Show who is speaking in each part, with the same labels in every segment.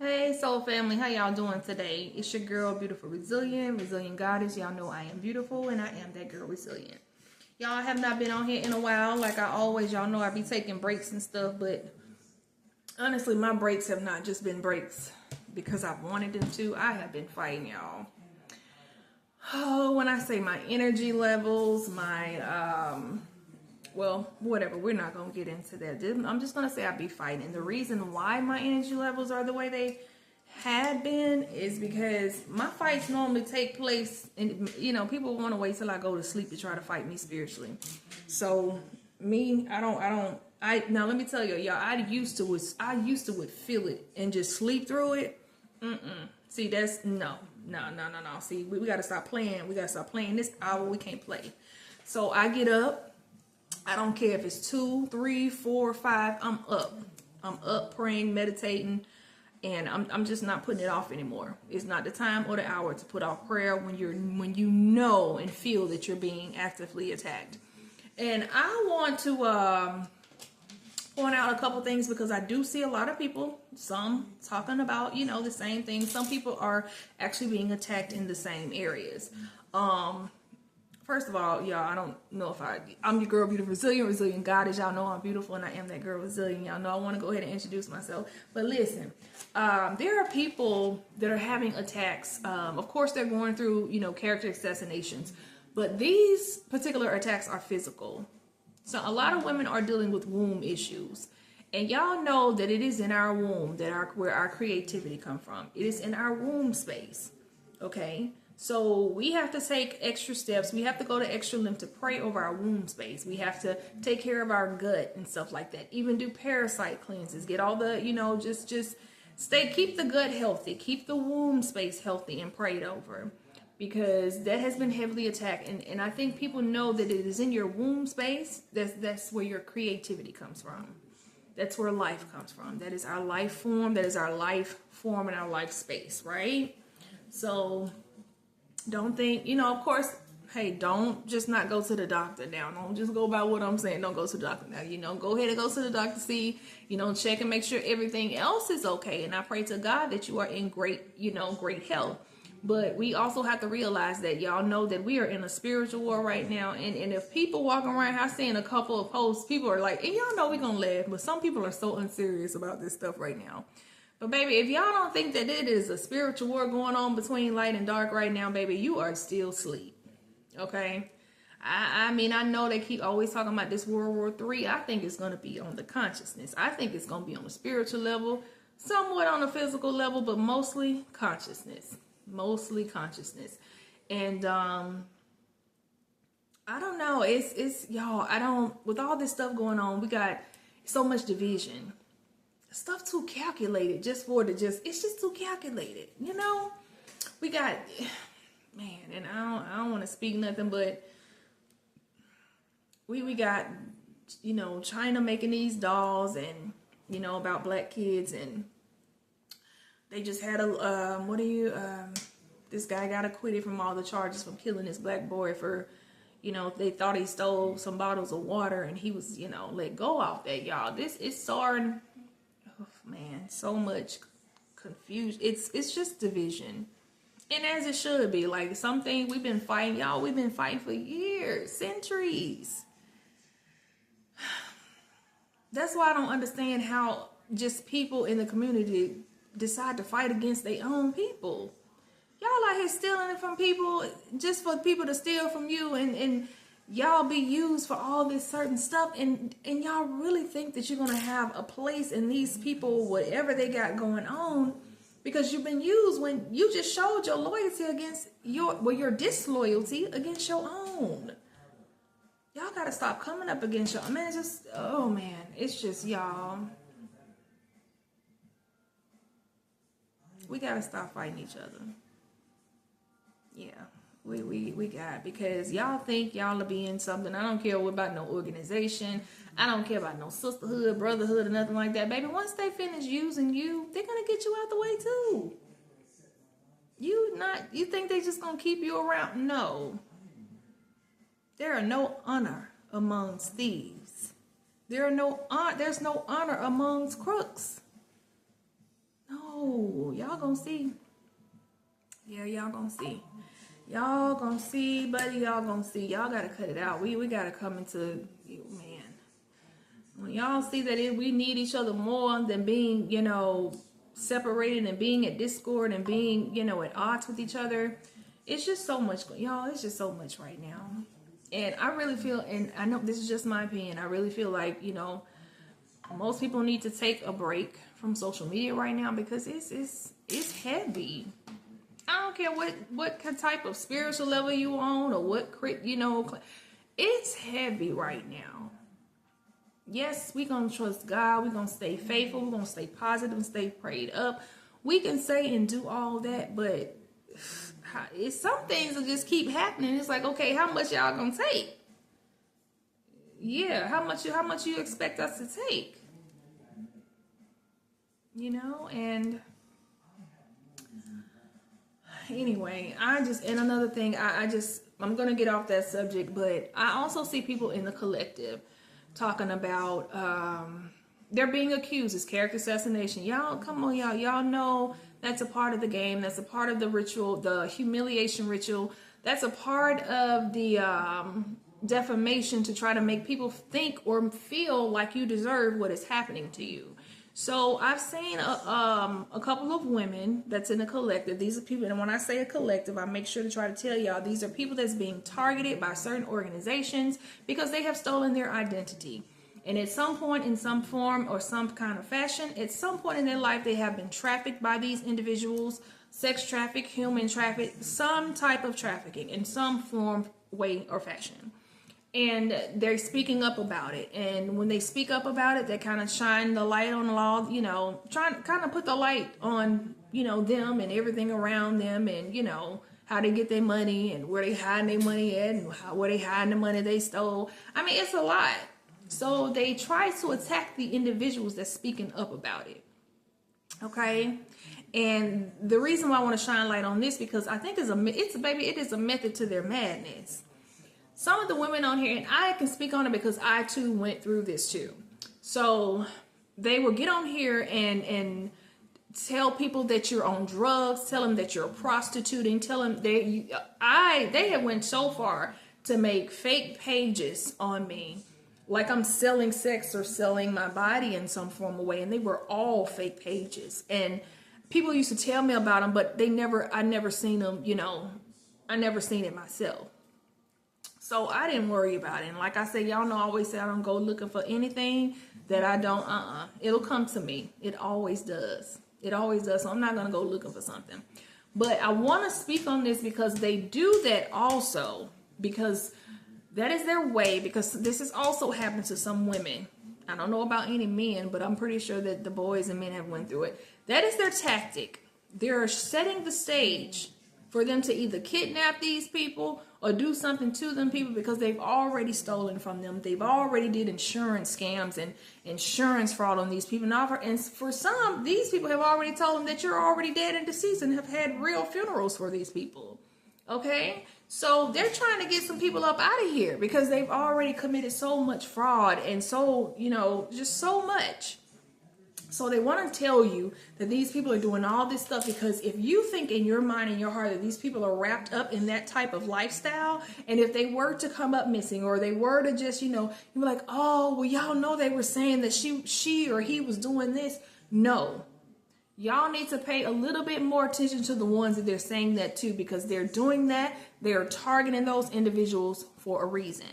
Speaker 1: Hey soul family, how y'all doing today? It's your girl, beautiful, resilient goddess. Y'all know I am beautiful and I am that girl resilient. Y'all have not been on here in a while, like I always. Y'all know I be taking breaks and stuff, but honestly, my breaks have not just been breaks because I've wanted them to. I have been fighting, y'all. Oh, when I say my energy levels, well, whatever, we're not going to get into that. I'm just going to say I be fighting. And the reason why my energy levels are the way they had been is because my fights normally take place, and people want to wait till I go to sleep to try to fight me spiritually. So me, now let me tell you, y'all, I used to would feel it and just sleep through it. See, that's no. See, we got to stop playing. We got to stop playing this hour. We can't play. So I get up. I don't care if it's 2, 3, 4, 5. I'm up. I'm up praying, meditating, and I'm just not putting it off anymore. It's not the time or the hour to put off prayer when you know and feel that you're being actively attacked. And I want to point out a couple things because I do see a lot of people, some talking about the same thing. Some people are actually being attacked in the same areas. First of all, y'all, I don't know if I'm your girl, beautiful, resilient goddess. Y'all know I'm beautiful and I am that girl resilient. Y'all know I want to go ahead and introduce myself. But listen, there are people that are having attacks. Of course, they're going through, character assassinations. But these particular attacks are physical. So a lot of women are dealing with womb issues. And y'all know that it is in our womb where our creativity comes from. It is in our womb space. Okay? So we have to take extra steps. We have to go to extra length to pray over our womb space. We have to take care of our gut and stuff like that. Even do parasite cleanses. Get all the, keep the gut healthy. Keep the womb space healthy and prayed over. Because that has been heavily attacked. And I think people know that it is in your womb space. That's where your creativity comes from. That's where life comes from. That is our life form. That is our life form and our life space, right? So don't think, of course, hey, don't just not go to the doctor now. Don't just go by what I'm saying. Don't go to the doctor now. Go ahead and go to the doctor, see, check and make sure everything else is okay. And I pray to God that you are in great health. But we also have to realize that y'all know that we are in a spiritual war right now. And if people walking around, I've seen a couple of posts, people are like, and y'all know we're going to laugh, but some people are so unserious about this stuff right now. But baby, if y'all don't think that it is a spiritual war going on between light and dark right now, baby, you are still asleep. Okay? I mean, I know they keep always talking about this World War III. I think it's going to be on the consciousness. I think it's going to be on the spiritual level, somewhat on the physical level, but mostly consciousness. Mostly consciousness. And I don't know. It's y'all, with all this stuff going on, we got so much division. Stuff too calculated it's just too calculated, we got, man, and I don't want to speak nothing, but we got, China making these dolls and, about black kids, and they just had this guy got acquitted from all the charges from killing this black boy for, they thought he stole some bottles of water and he was, let go off that, y'all. This is starting. Oh, man, so much confusion. It's just division. And as it should be. Like, some things we've been fighting. Y'all, we've been fighting for years, centuries. That's why I don't understand how just people in the community decide to fight against their own people. Y'all out here stealing it from people just for people to steal from you, and y'all be used for all this certain stuff, and y'all really think that you're gonna have a place in these people, whatever they got going on, because you've been used when you just showed your loyalty against your disloyalty against your own. Y'all gotta stop coming up against y'all. Man, it's just y'all. We gotta stop fighting each other. Yeah. We got, because y'all think y'all are being something. I don't care about no organization. I don't care about no sisterhood, brotherhood, or nothing like that. Baby, once they finish using you, they're going to get you out the way too. You think they just going to keep you around? No. There are no honor amongst thieves. There's no honor amongst crooks. No. y'all gonna see. Yeah, y'all gonna see. Y'all gonna see, buddy. Y'all gonna see. Y'all gotta cut it out. We gotta come into, man. When y'all see that we need each other more than being, separated and being at discord and being, at odds with each other, it's just so much, y'all. It's just so much right now. And I really feel, and I know this is just my opinion, I really feel like, most people need to take a break from social media right now because it's heavy. I don't care what type of spiritual level you on or what, it's heavy right now. Yes, we're going to trust God. We're going to stay faithful. We're going to stay positive and stay prayed up. We can say and do all that, but some things will just keep happening. It's like, okay, how much y'all going to take? Yeah, how much you expect us to take? And anyway, and another thing, I'm going to get off that subject, but I also see people in the collective talking about, they're being accused as character assassination. Y'all, come on, y'all know that's a part of the game. That's a part of the ritual, the humiliation ritual. That's a part of the defamation to try to make people think or feel like you deserve what is happening to you. So I've seen a couple of women that's in a collective. These are people, and when I say a collective, I make sure to try to tell y'all these are people that's being targeted by certain organizations because they have stolen their identity. And at some point, in some form or some kind of fashion, at some point in their life, they have been trafficked by these individuals, sex trafficked, human trafficked, some type of trafficking in some form, way, or fashion. And they're speaking up about it. And when they speak up about it, they kind of shine the light on the law, trying to kind of put the light on, them and everything around them and, how they get their money and where they hiding their money at and where they hiding the money they stole. I mean, it's a lot. So they try to attack the individuals that's speaking up about it. Okay. And the reason why I want to shine light on this, because I think it is a method to their madness. Some of the women on here, and I can speak on it because I too went through this too. So they will get on here and tell people that you're on drugs, tell them that you're prostituting, tell them they have went so far to make fake pages on me, like I'm selling sex or selling my body in some form of way, and they were all fake pages. And people used to tell me about them, but I never seen them, I never seen it myself. So I didn't worry about it. And like I said, y'all know I always say I don't go looking for anything that I don't, it'll come to me. It always does. It always does. So I'm not going to go looking for something. But I want to speak on this because they do that also, because that is their way, because this has also happened to some women. I don't know about any men, but I'm pretty sure that the boys and men have went through it. That is their tactic. They're setting the stage for them to either kidnap these people or do something to them people because they've already stolen from them. They've already did insurance scams and insurance fraud on these people. And for some, these people have already told them that you're already dead and deceased and have had real funerals for these people. Okay? So they're trying to get some people up out of here because they've already committed so much fraud and so, just so much. So they want to tell you that these people are doing all this stuff because if you think in your mind and your heart that these people are wrapped up in that type of lifestyle, and if they were to come up missing or they were to just, you're like, oh, well, y'all know they were saying that she or he was doing this. No. Y'all need to pay a little bit more attention to the ones that they're saying that to, because they're doing that. They're targeting those individuals for a reason.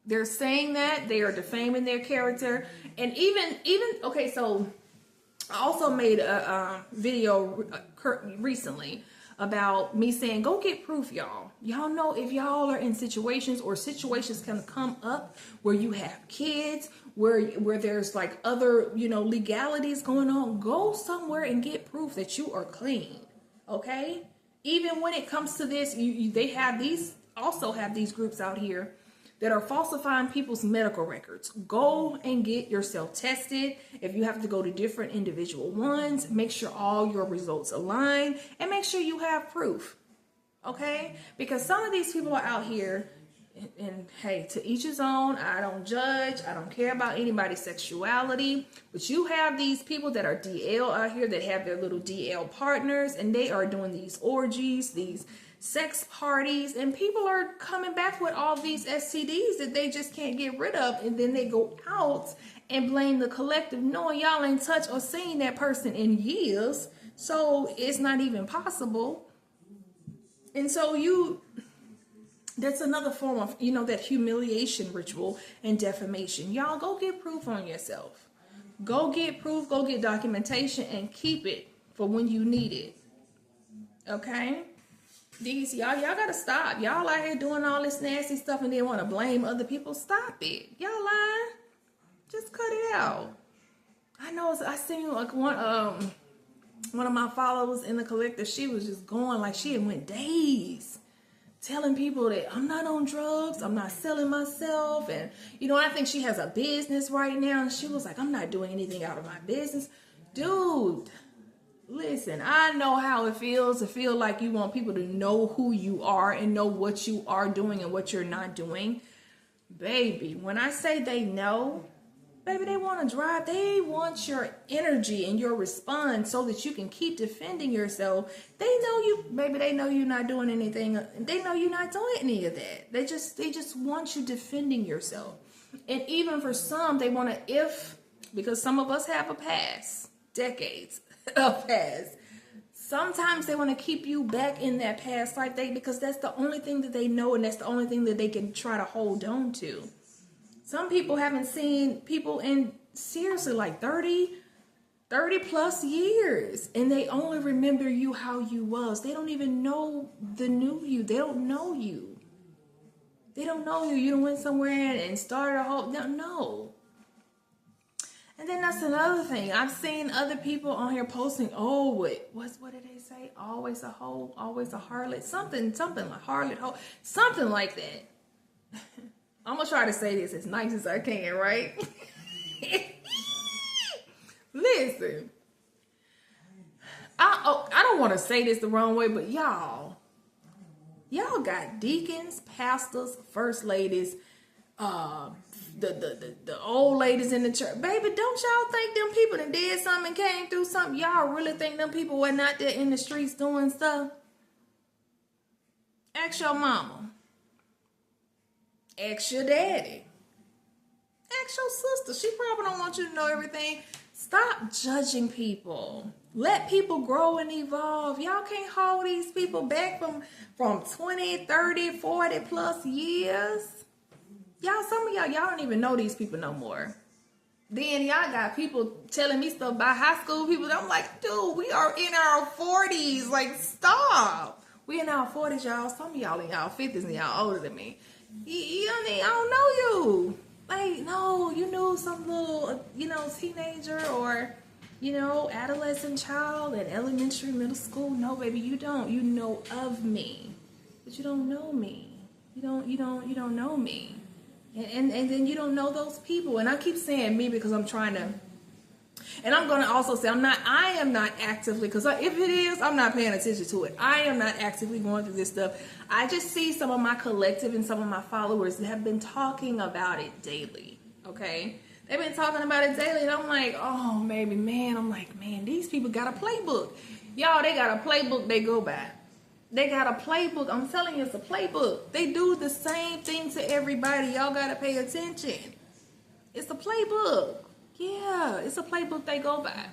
Speaker 1: They're saying that they are defaming their character. And even okay, so I also made a video recently about me saying, go get proof, y'all. Y'all know if y'all are in situations or situations can come up where you have kids, where there's like other, legalities going on, go somewhere and get proof that you are clean. Okay? Even when it comes to this, they have these groups out here that are falsifying people's medical records. Go and get yourself tested. If you have to go to different individual ones, make sure all your results align and make sure you have proof. Okay? Because some of these people are out here And hey, to each his own. I don't judge. I don't care about anybody's sexuality. But you have these people that are DL out here that have their little DL partners, and they are doing these orgies, these sex parties, and people are coming back with all these STDs that they just can't get rid of, and then they go out and blame the collective, knowing y'all ain't touched or seen that person in years, so it's not even possible. And so that's another form of, that humiliation ritual and defamation. Y'all go get proof on yourself. Go get proof, go get documentation, and keep it for when you need it. Okay? Y'all gotta stop. Y'all out here doing all this nasty stuff and then want to blame other people. Stop it. Y'all lying. Just cut it out. I seen like one of my followers in the collective, she was just going like she had went days telling people that I'm not on drugs, I'm not selling myself, and I think she has a business right now, and she was like, I'm not doing anything out of my business. Dude, listen, I know how it feels to feel like you want people to know who you are and know what you are doing and what you're not doing. Baby, when I say they know, baby, they want to drive. They want your energy and your response so that you can keep defending yourself. They know you, baby. They know you're not doing anything. They know you're not doing any of that. They just want you defending yourself. And even for some, they want to, because some of us have a past, decades of past. Sometimes they want to keep you back in that past life because that's the only thing that they know, and that's the only thing that they can try to hold on to. Some people haven't seen people in seriously like 30 plus years, and they only remember you how you was. They don't even know the new you. They don't know you. They don't know you. You done went somewhere and started a whole, no. And then that's another thing. I've seen other people on here posting, what did they say? Always a hoe, always a harlot, something like harlot, hoe, something like that. I'm going to try to say this as nice as I can, right? Listen, I don't want to say this the wrong way, but y'all got deacons, pastors, first ladies, the old ladies in the church. Baby, don't y'all think them people that did something and came through something? Y'all really think them people were not there in the streets doing stuff? Ask your mama. Ask your daddy. Ask your sister. She probably don't want you to know everything. Stop judging people. Let people grow and evolve. Y'all can't hold these people back from 20, 30, 40 plus years. Some of y'all don't even know these people no more. Then y'all got people telling me stuff about high school people. I'm like, dude, we are in our 40s. Like, stop. We in our 40s, y'all. Some of y'all in y'all 50s and y'all older than me. I don't know you. Like, no, you knew some little, teenager or, adolescent child in elementary, middle school. No, baby, you don't. You know of me, but you don't know me. You don't know me. And then you don't know those people. And I keep saying me because I'm trying to, and I'm going to also say I am not actively, because if it is, I'm not paying attention to it. I am not actively going through this stuff. I just see some of my collective and some of my followers that have been talking about it daily. Okay? They've been talking about it daily, and I'm like, oh, baby, man. I'm like, man, these people got a playbook. Y'all, they got a playbook they go by. They got a playbook. I'm telling you, it's a playbook. They do the same thing to everybody. Y'all got to pay attention. It's a playbook. Yeah, it's a playbook they go by.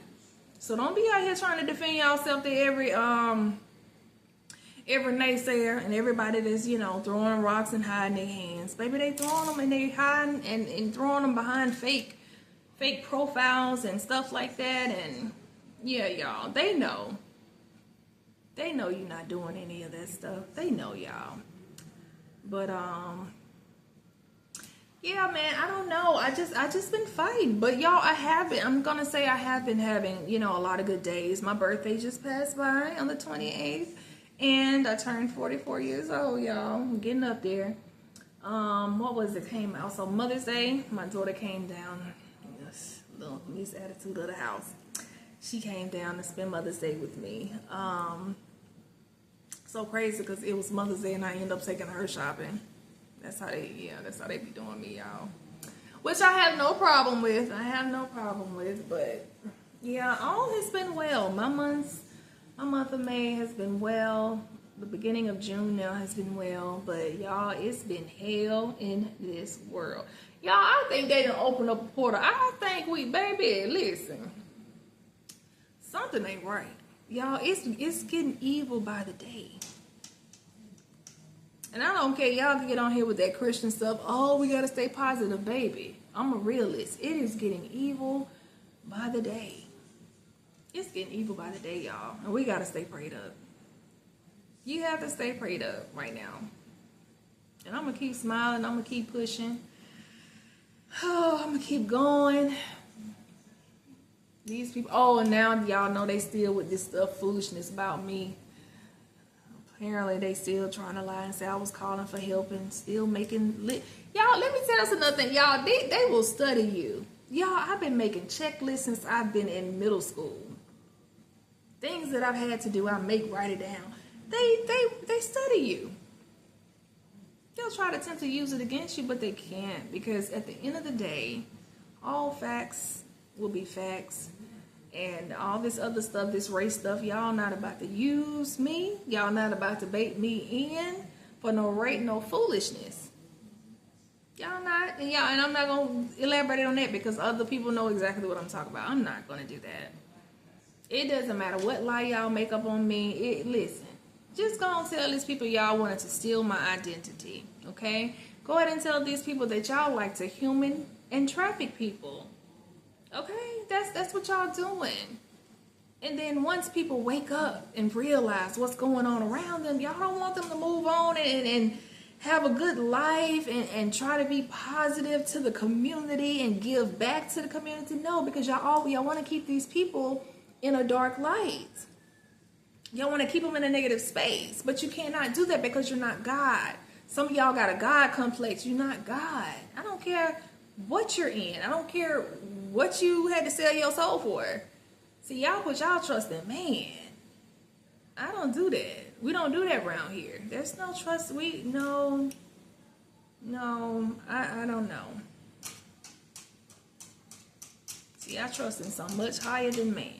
Speaker 1: So don't be out here trying to defend yourself to every naysayer and everybody that's, throwing rocks and hiding their hands. Baby, they throwing them and they hiding and throwing them behind fake profiles and stuff like that. And yeah, y'all, they know. They know you're not doing any of that stuff. They know, y'all. But yeah, man, I don't know. I just been fighting. But y'all, I'm gonna say I have been having, a lot of good days. My birthday just passed by on the 28th. And I turned 44 years old, y'all. I'm getting up there. What was it? Came out. So Mother's Day, my daughter came down. This little niece attitude of the house. She came down to spend Mother's Day with me. So crazy because it was Mother's Day and I ended up taking her shopping. That's how they be doing me, y'all. Which I have no problem with. But yeah, all has been well. My month of May has been well. The beginning of June now has been well. But y'all, it's been hell in this world. Y'all, I think they done opened up a portal. I think baby, listen. Something ain't right. Y'all, it's getting evil by the day. And I don't care. Y'all can get on here with that Christian stuff. Oh, we got to stay positive, baby. I'm a realist. It is getting evil by the day. It's getting evil by the day, y'all. And we got to stay prayed up. You have to stay prayed up right now. And I'm going to keep smiling. I'm going to keep pushing. Oh, I'm going to keep going. These people. Oh, and now y'all know they still with this stuff, foolishness about me. Apparently, they still trying to lie and say I was calling for help and still making Y'all, let me tell you another thing. Y'all, they will study you. Y'all, I've been making checklists since I've been in middle school. Things that I've had to do, I write it down. They study you. They'll try to attempt to use it against you, but they can't. Because at the end of the day, all facts will be facts. And all this other stuff, this race stuff, y'all not about to use me. Y'all not about to bait me in for no foolishness. Y'all not, and I'm not going to elaborate on that because other people know exactly what I'm talking about. I'm not going to do that. It doesn't matter what lie y'all make up on me. Listen, just go and tell these people y'all wanted to steal my identity, okay? Go ahead and tell these people that y'all like to human and traffic people. Okay, that's what y'all doing. And then once people wake up and realize what's going on around them, y'all don't want them to move on and have a good life and try to be positive to the community and give back to the community. No, because y'all want to keep these people in a dark light. Y'all want to keep them in a negative space, but you cannot do that because you're not God. Some of y'all got a God complex. You're not God. I don't care what you're in. I don't care what you had to sell your soul for. See, y'all put y'all trust in man. I don't do that. We don't do that around here. There's no trust. No, I don't know. See, I trust in something much higher than man.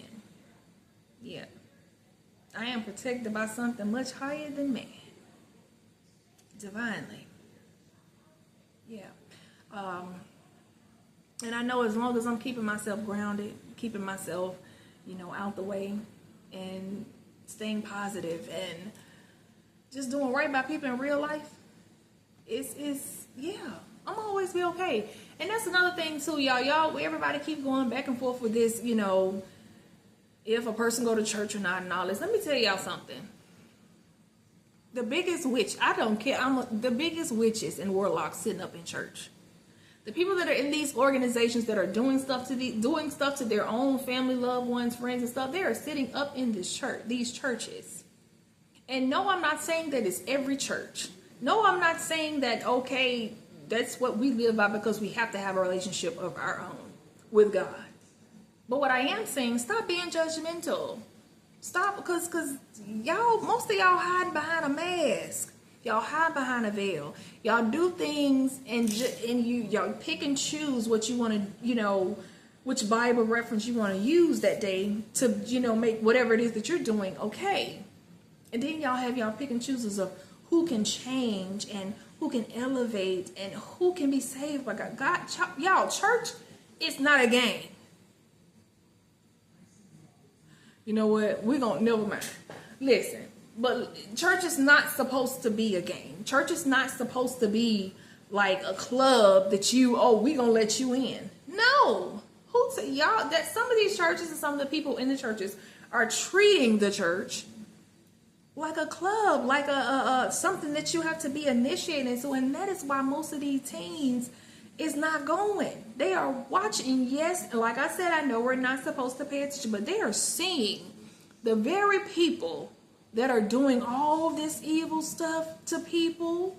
Speaker 1: Yeah. I am protected by something much higher than man. Divinely. Yeah. And I know as long as I'm keeping myself grounded, keeping myself, out the way and staying positive and just doing right by people in real life, I'm always be okay. And that's another thing too, y'all, everybody keep going back and forth with this, if a person go to church or not and all this. Let me tell y'all something. The biggest witch, I don't care, the biggest witches and warlocks sitting up in church. The people that are in these organizations that are doing stuff to their own family, loved ones, friends and stuff, they are sitting up in these churches. And no, I'm not saying that it's every church. No, I'm not saying that, okay, that's what we live by because we have to have a relationship of our own with God. But what I am saying, stop being judgmental. Stop, because most of y'all hide behind a mask. Y'all hide behind a veil. Y'all do things and y'all pick and choose what you want to, which Bible reference you want to use that day to, make whatever it is that you're doing okay. And then y'all pick and chooses of who can change and who can elevate and who can be saved by God. Y'all, church is not a game. You know what? Never mind. Listen. But church is not supposed to be a game. Church is not supposed to be like a club that we gonna let you in. No. Y'all, that some of these churches and some of the people in the churches are treating the church like a club, like a something that you have to be initiated into. And that is why most of these teens is not going. They are watching. Yes, like I said, I know we're not supposed to pay attention, but they are seeing the very people that are doing all this evil stuff to people